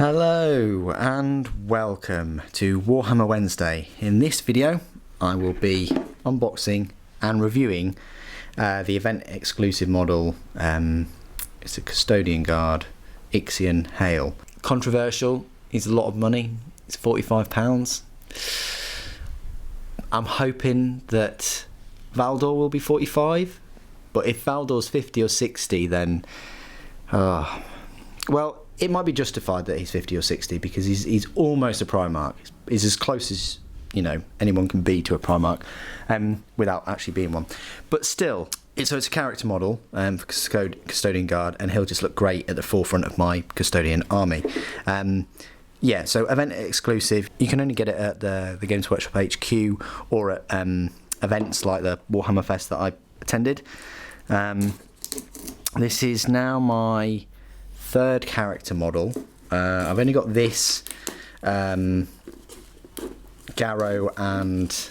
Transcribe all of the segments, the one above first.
Hello and welcome to Warhammer Wednesday. In this video I will be unboxing and reviewing the event exclusive model. It's a Custodian Guard Ixion Hale. Controversial, it's a lot of money, it's £45. I'm hoping that Valdor will be 45, but if Valdor's 50 or 60 then well, it might be justified that he's 50 or 60 because he's almost a Primarch. He's as close as anyone can be to a Primarch, without actually being one. But still, it's a character model for Custodian Guard, and he'll just look great at the forefront of my Custodian army. Yeah, so event exclusive. You can only get it at the Games Workshop HQ or at events like the Warhammer Fest that I attended. This is now my third character model. I've only got this, Garrow and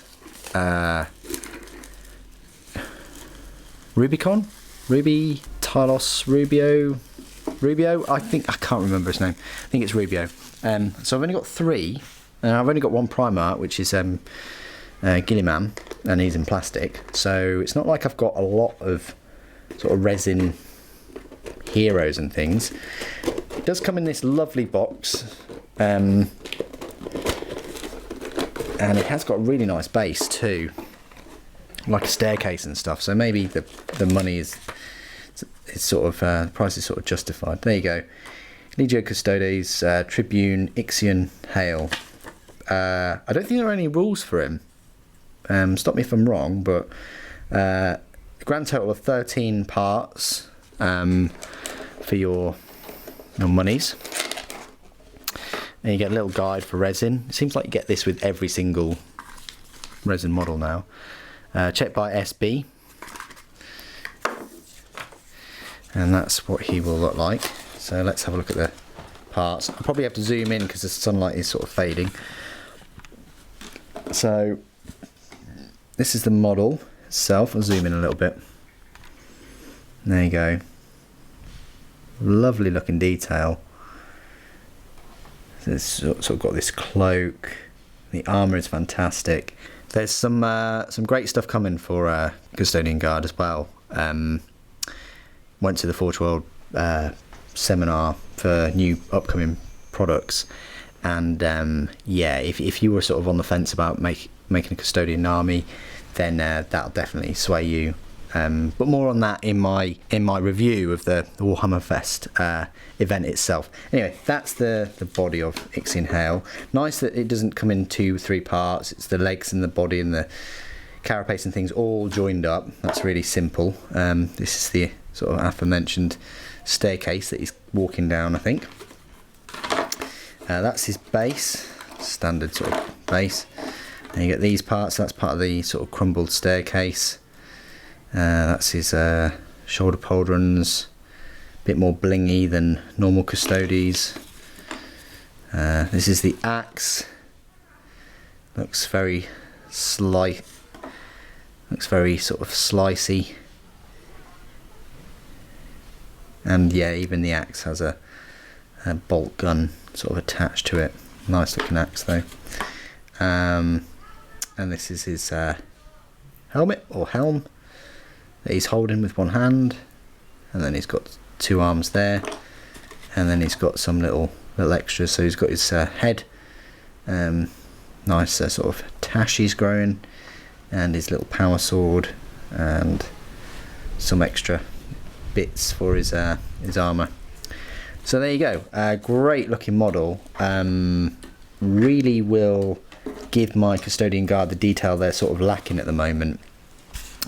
Rubicon? Talos Rubio? I can't remember his name. I think it's Rubio. So I've only got three, and I've only got one Primarch, which is Gilliman, and he's in plastic. So it's not like I've got a lot of sort of resin heroes and things. It does come in this lovely box, and it has got a really nice base too, like a staircase and stuff. So maybe the money is sort of the price is sort of justified. There you go, Legio Custodes, Tribune Ixion Hale. I don't think there are any rules for him. Stop me if I'm wrong, but a grand total of 13 parts. For your monies, and you get a little guide for resin. It seems like you get this with every single resin model now. Checked by SB, and that's what he will look like. So let's have a look at the parts. I'll probably have to zoom in because the sunlight is sort of fading. So this is the model itself. I'll zoom in a little bit. There you go. Lovely looking detail. So it's sort of got this cloak. The armour is fantastic. There's some great stuff coming for Custodian Guard as well. Went to the Forge World seminar for new upcoming products, and yeah, if you were sort of on the fence about making a Custodian army, then that'll definitely sway you. But more on that in my review of the Warhammer Fest event itself. Anyway, that's the body of Ixion Hale. Nice that it doesn't come in 2-3 parts. It's the legs and the body and the carapace and things all joined up. That's really simple. This is the sort of aforementioned staircase that he's walking down, I think. That's his base, standard sort of base. And you get these parts. That's part of the sort of crumbled staircase. That's his shoulder pauldrons, a bit more blingy than normal Custodes. This is the axe. Looks very sort of slicey. And yeah, even the axe has a bolt gun sort of attached to it. Nice looking axe though. And this is his helmet or helm that he's holding with one hand, and then he's got two arms there, and then he's got some little extras. So he's got his head, nice sort of tashies growing, and his little power sword, and some extra bits for his armour. So there you go, great looking model. Really will give my Custodian Guard the detail they're sort of lacking at the moment,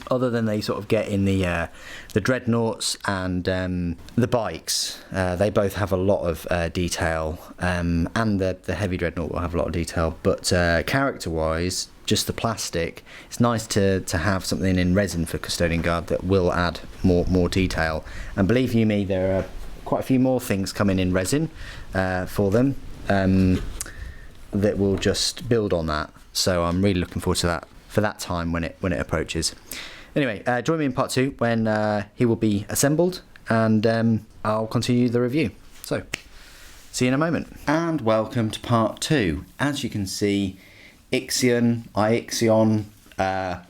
other than they sort of get in the dreadnoughts and the bikes. They both have a lot of detail, and the heavy dreadnought will have a lot of detail, but character wise, just the plastic, it's nice to have something in resin for Custodian Guard that will add more detail. And believe you me, there are quite a few more things coming in resin for them that will just build on that. So I'm really looking forward to that for that time when it approaches. Anyway, join me in part 2 when he will be assembled, and I'll continue the review. So See you in a moment. And welcome to part 2. As you can see, Ixion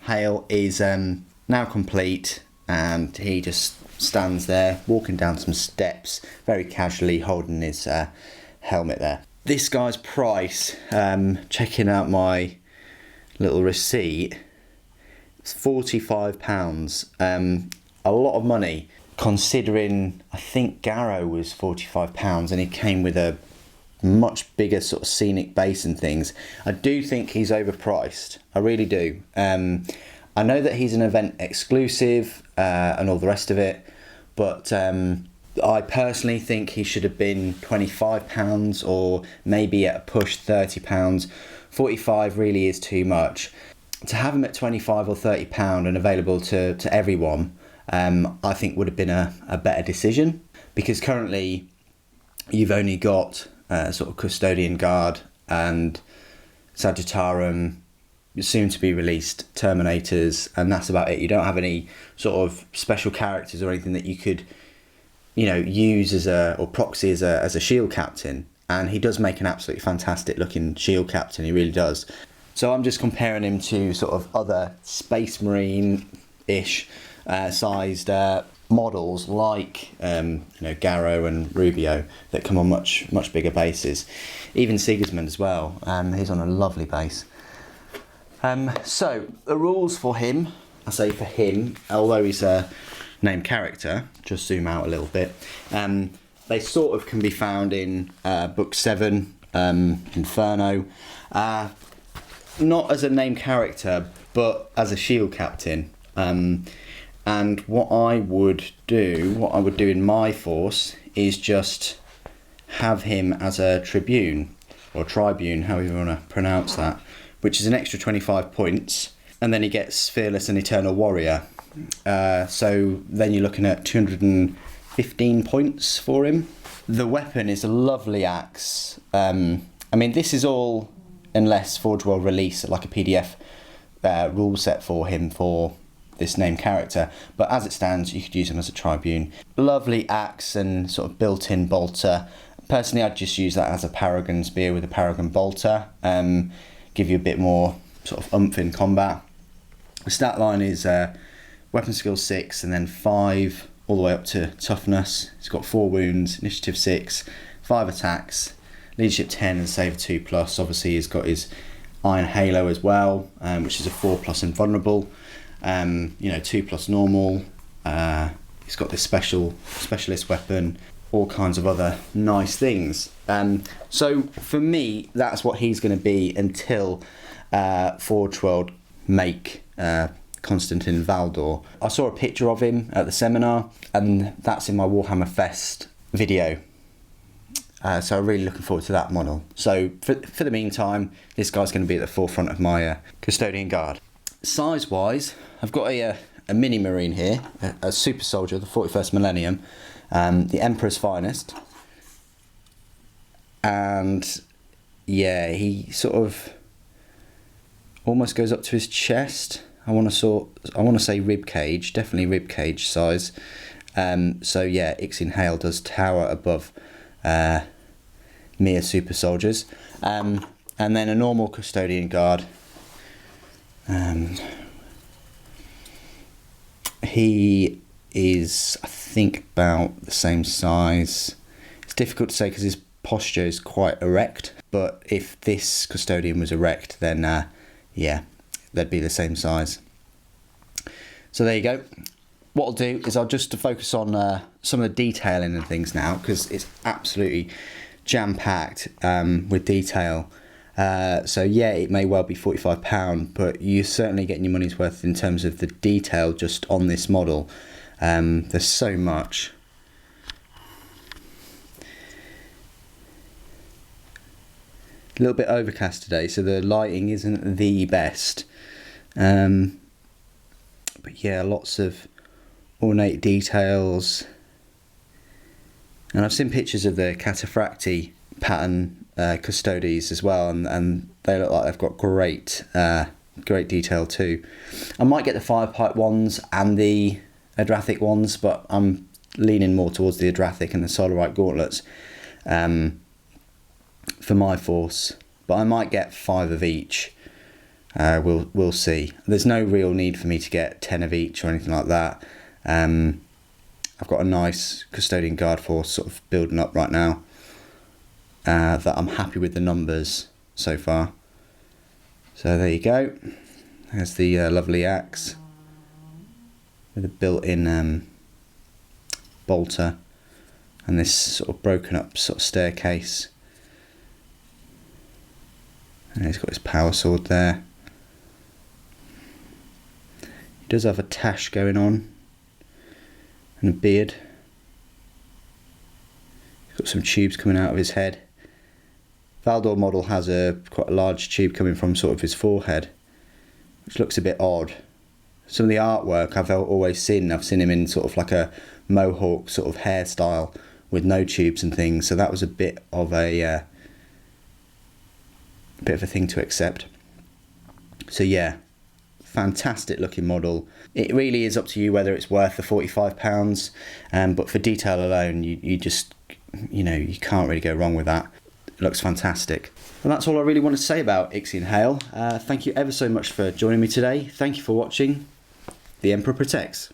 Hale is now complete, and he just stands there walking down some steps very casually, holding his helmet there. This guy's price, checking out my little receipt, it's £45. A lot of money, considering I think Garrow was £45 and he came with a much bigger sort of scenic base and things. I do think he's overpriced. I really do. I know that he's an event exclusive and all the rest of it, but I personally think he should have been £25 or maybe at a push £30. 45 really is too much. To have him at £25 or £30 and available to everyone, I think would have been a better decision, because currently you've only got sort of Custodian Guard and Sagittarum, soon to be released Terminators, and that's about it. You don't have any sort of special characters or anything that you could, you know, use or proxy as a shield captain, and he does make an absolutely fantastic looking shield captain, he really does. So I'm just comparing him to sort of other Space Marine-ish sized models like Garrow and Rubio that come on much bigger bases. Even Sigismund as well, he's on a lovely base. So the rules for him, I say for him, although he's a named character, just zoom out a little bit, they sort of can be found in book 7, Inferno, not as a named character but as a shield captain. And what I would do in my force is just have him as a tribune, or tribune, however you want to pronounce that, which is an extra 25 points, and then he gets Fearless and Eternal Warrior. So then you're looking at 215 points for him. The weapon is a lovely axe. I mean, this is all unless Forge World release like a PDF rule set for him for this named character, but as it stands you could use him as a tribune. Lovely axe and sort of built-in bolter. Personally, I'd just use that as a Paragon spear with a Paragon bolter, give you a bit more sort of oomph in combat. The stat line is weapon skill 6 and then 5 all the way up to toughness. He's got 4 wounds, initiative 6, 5 attacks, leadership 10 and save 2+. Obviously he's got his Iron Halo as well, which is a 4+ invulnerable. 2+ normal. He's got this specialist weapon, all kinds of other nice things. So for me, that's what he's going to be until Forge World make Constantine Valdor. I saw a picture of him at the seminar, and that's in my Warhammer Fest video. So I'm really looking forward to that model. So for the meantime, this guy's going to be at the forefront of my Custodian Guard. Size wise, I've got a mini marine here, a super soldier of the 41st millennium, the Emperor's finest, and yeah, he sort of almost goes up to his chest. I want to say rib cage, definitely rib cage size. So yeah, Ixion Hale does tower above mere super soldiers, and then a normal Custodian Guard. He is, I think, about the same size. It's difficult to say because his posture is quite erect, but if this Custodian was erect, then yeah, they'd be the same size. So there you go. What I'll do is I'll just focus on some of the detailing and things now, because it's absolutely jam-packed with detail. So yeah, it may well be £45, but you're certainly getting your money's worth in terms of the detail just on this model. There's so much. A little bit overcast today, so the lighting isn't the best. But yeah, lots of ornate details. And I've seen pictures of the Cataphracti pattern Custodes as well, and they look like they've got great detail too. I might get the Firepipe ones and the Adrathic ones, but I'm leaning more towards the Adrathic and the Solarite gauntlets. for my force, but I might get 5 of each. We'll see. There's no real need for me to get 10 of each or anything like that. I've got a nice Custodian Guard force sort of building up right now, that I'm happy with the numbers so far. So there you go. There's the lovely axe with a built-in bolter and this sort of broken up sort of staircase. And he's got his power sword there. He does have a tash going on and a beard. He's got some tubes coming out of his head. Valdor model has quite a large tube coming from sort of his forehead, which looks a bit odd. Some of the artwork I've always seen, I've seen him in sort of like a mohawk sort of hairstyle with no tubes and things, so that was a bit of a thing to accept. So yeah, fantastic looking model. It really is up to you whether it's worth the £45, but for detail alone, you just, you know, you can't really go wrong with that. It looks fantastic. And that's all I really want to say about Ixion Hale. Thank you ever so much for joining me today. Thank you for watching. The Emperor Protects.